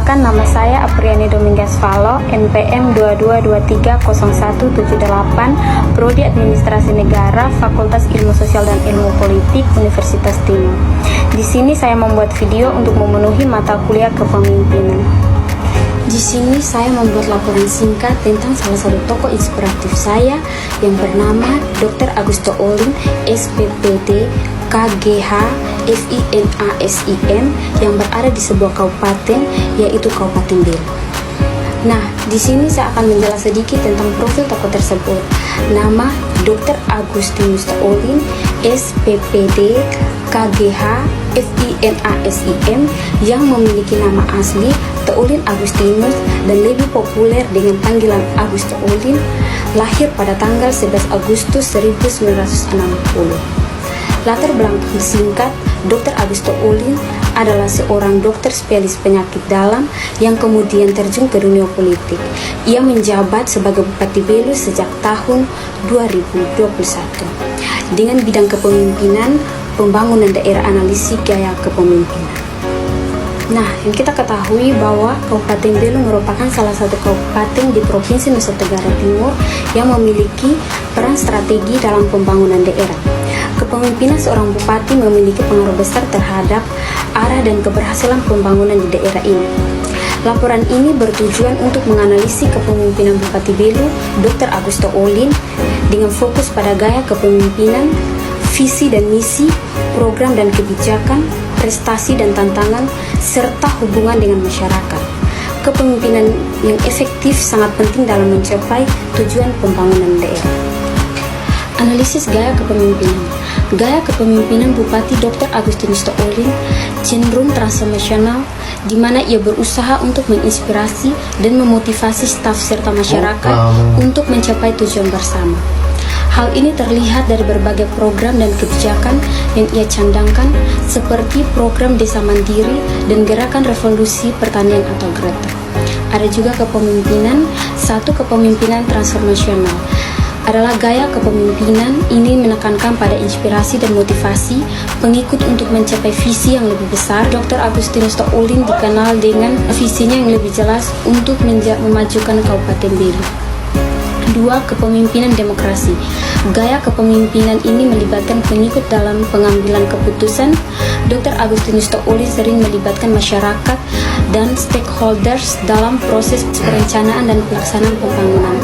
Perkenalkan, nama saya Apriani Dominguez Valo, NPM 22230178, Prodi Administrasi Negara, Fakultas Ilmu Sosial dan Ilmu Politik, Universitas Timur. Di sini saya membuat video untuk memenuhi mata kuliah kepemimpinan. Di sini saya membuat laporan singkat tentang salah satu tokoh inspiratif saya yang bernama Dr. Augusto Olin, SPPD, KGH, FINASIM, yang berada di sebuah kabupaten, yaitu Kabupaten Belu. Nah, di sini saya akan menjelaskan sedikit tentang profil tokoh tersebut. Nama Dr. Agustinus Olin, SPPD, KGH, FINASIM, yang memiliki nama asli Olin Agustinus dan lebih populer dengan panggilan Augusto Olin, lahir pada tanggal 11 Agustus 1960. Latar belakang singkat, Dr. Augusto Olin adalah seorang dokter spesialis penyakit dalam yang kemudian terjun ke dunia politik. Ia menjabat sebagai Bupati Belu sejak tahun 2021 dengan bidang kepemimpinan, pembangunan daerah, analisis gaya kepemimpinan. Nah, yang kita ketahui bahwa Kabupaten Belu merupakan salah satu kabupaten di Provinsi Nusa Tenggara Timur yang memiliki peran strategi dalam pembangunan daerah. Kepemimpinan seorang bupati memiliki pengaruh besar terhadap arah dan keberhasilan pembangunan di daerah ini. Laporan ini bertujuan untuk menganalisis kepemimpinan Bupati Belu, Dr. Augusto Olin, dengan fokus pada gaya kepemimpinan, visi dan misi, program dan kebijakan, prestasi dan tantangan, serta hubungan dengan masyarakat. Kepemimpinan yang efektif sangat penting dalam mencapai tujuan pembangunan daerah. Analisis gaya kepemimpinan. Gaya kepemimpinan Bupati Dr. Agustinus Olin cenderung transformasional, di mana ia berusaha untuk menginspirasi dan memotivasi staf serta masyarakat untuk mencapai tujuan bersama. Hal ini terlihat dari berbagai program dan kebijakan yang ia canangkan, seperti program Desa Mandiri dan Gerakan Revolusi Pertanian atau GRETA. Ada juga kepemimpinan, satu kepemimpinan transformasional. Adalah gaya kepemimpinan ini menekankan pada inspirasi dan motivasi pengikut untuk mencapai visi yang lebih besar. Dr. Agustinus Olin dikenal dengan visinya yang lebih jelas untuk memajukan Kabupaten Belu. 2. Kepemimpinan demokrasi. Gaya kepemimpinan ini melibatkan pengikut dalam pengambilan keputusan. Dr. Agustinus Olin sering melibatkan masyarakat dan stakeholders dalam proses perencanaan dan pelaksanaan pembangunan.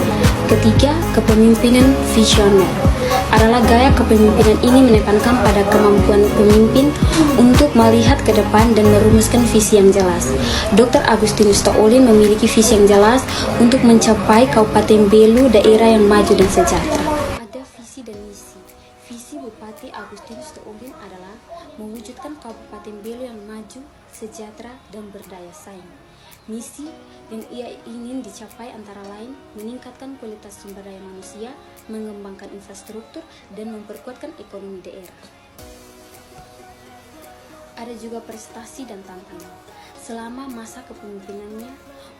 3. Kepemimpinan visioner. Adalah gaya kepemimpinan ini menekankan pada kemampuan pemimpin untuk melihat ke depan dan merumuskan visi yang jelas. Dr. Agustinus Olin memiliki visi yang jelas untuk mencapai Kabupaten Belu daerah yang maju dan sejahtera. Ada visi dan misi. Visi Bupati Agustinus Olin adalah mewujudkan Kabupaten Belu yang maju, sejahtera, dan berdaya saing. Misi yang ia ingin dicapai antara lain meningkatkan kualitas sumber daya manusia, mengembangkan infrastruktur, dan memperkuatkan ekonomi daerah. Ada juga prestasi dan tantangan. Selama masa kepemimpinannya,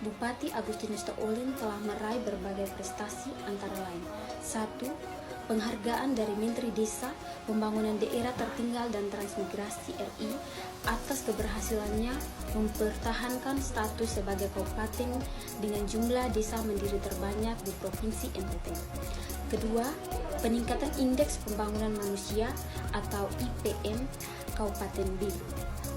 Bupati Agustinus Olin telah meraih berbagai prestasi antara lain. 1. Penghargaan dari Menteri Desa, Pembangunan Daerah Tertinggal dan Transmigrasi RI atas keberhasilannya mempertahankan status sebagai kabupaten dengan jumlah desa mandiri terbanyak di Provinsi NTT. Kedua, peningkatan Indeks Pembangunan Manusia atau IPM Kabupaten Belu,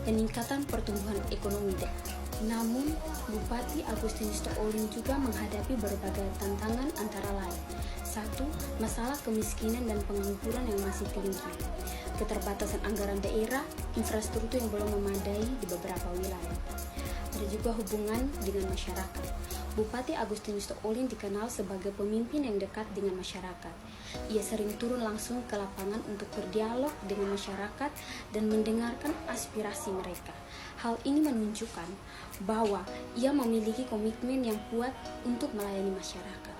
peningkatan pertumbuhan ekonomi daerah. Namun, Bupati Agustinus Olin juga menghadapi berbagai tantangan antara lain. 1. Masalah kemiskinan dan pengangguran yang masih tinggi, keterbatasan anggaran daerah, infrastruktur yang belum memadai di beberapa wilayah. Ada juga hubungan dengan masyarakat. Bupati Agustinus Olin dikenal sebagai pemimpin yang dekat dengan masyarakat. Ia sering turun langsung ke lapangan untuk berdialog dengan masyarakat dan mendengarkan aspirasi mereka. Hal ini menunjukkan bahwa ia memiliki komitmen yang kuat untuk melayani masyarakat.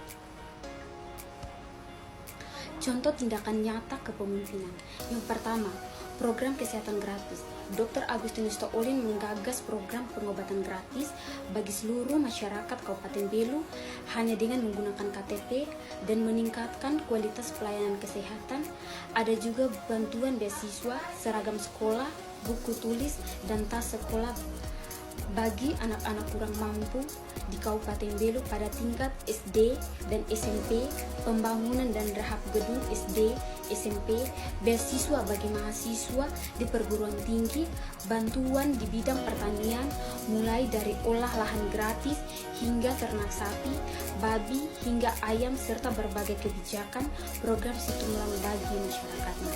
Contoh tindakan nyata kepemimpinan. Yang pertama, program kesehatan gratis. Dr. Agustinus Olin menggagas program pengobatan gratis bagi seluruh masyarakat Kabupaten Belu hanya dengan menggunakan KTP dan meningkatkan kualitas pelayanan kesehatan. Ada juga bantuan beasiswa, seragam sekolah, buku tulis, dan tas sekolah bagi anak-anak kurang mampu di Kabupaten Belu pada tingkat SD dan SMP, pembangunan dan rehab gedung SD, SMP, beasiswa bagi mahasiswa di perguruan tinggi, bantuan di bidang pertanian, mulai dari olah lahan gratis hingga ternak sapi, babi, hingga ayam, serta berbagai kebijakan program Situnglang bagi masyarakatnya.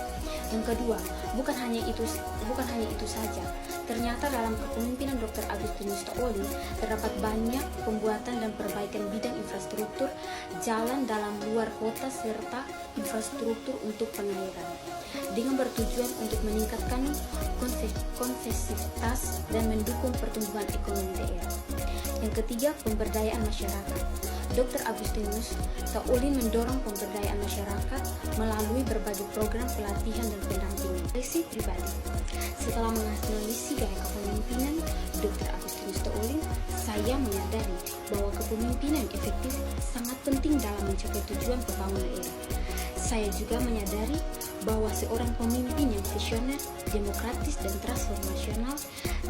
Yang kedua, bukan hanya itu saja. Ternyata dalam kepemimpinan Dr. Agustinus Taolin terdapat banyak pembuatan dan perbaikan bidang infrastruktur, jalan dalam luar kota serta infrastruktur untuk pengairan, dengan bertujuan untuk meningkatkan konversivitas dan mendukung pertumbuhan ekonomi daerah. Yang ketiga, pemberdayaan masyarakat. Dr. Agustinus Taolin mendorong pemberdayaan masyarakat melalui berbagai program pelatihan dan pendampingan. Sisi pribadi, setelah menganalisis gaya kepemimpinan Dr. Agustinus Taolin, saya menyadari bahwa kepemimpinan efektif sangat penting dalam mencapai tujuan pembangunan daerah. Saya juga menyadari bahwa seorang pemimpin yang visioner, demokratis, dan transformasional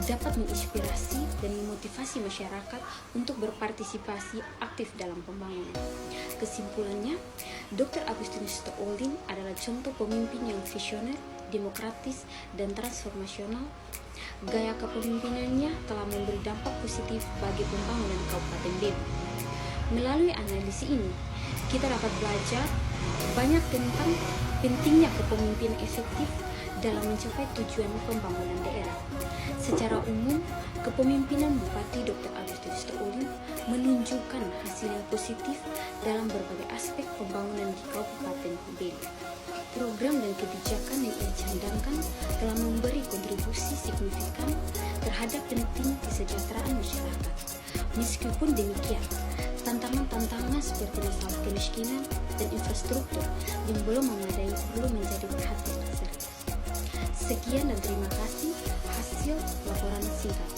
dapat menginspirasi dan memotivasi masyarakat untuk berpartisipasi aktif dalam pembangunan. Kesimpulannya, Dr. Agustinus Taolin adalah contoh pemimpin yang visioner, demokratis, dan transformasional. Gaya kepemimpinannya telah memberi dampak positif bagi pembangunan Kabupaten Belu. Melalui analisis ini, kita dapat belajar banyak tentang pentingnya kepemimpinan efektif dalam mencapai tujuan pembangunan daerah. Secara umum, kepemimpinan Bupati Dr. Agustinus Taolin menunjukkan hasil yang positif dalam berbagai aspek pembangunan di Kabupaten Belu. Program dan kebijakan yang ia cadangkan telah memberi kontribusi signifikan terhadap penting kesejahteraan masyarakat. Meskipun demikian, tantangan-tantangan seperti masalah kemiskinan dan infrastruktur yang belum memadai perlu menjadi perhatian serius. Sekian dan terima kasih hasil laporan singkat.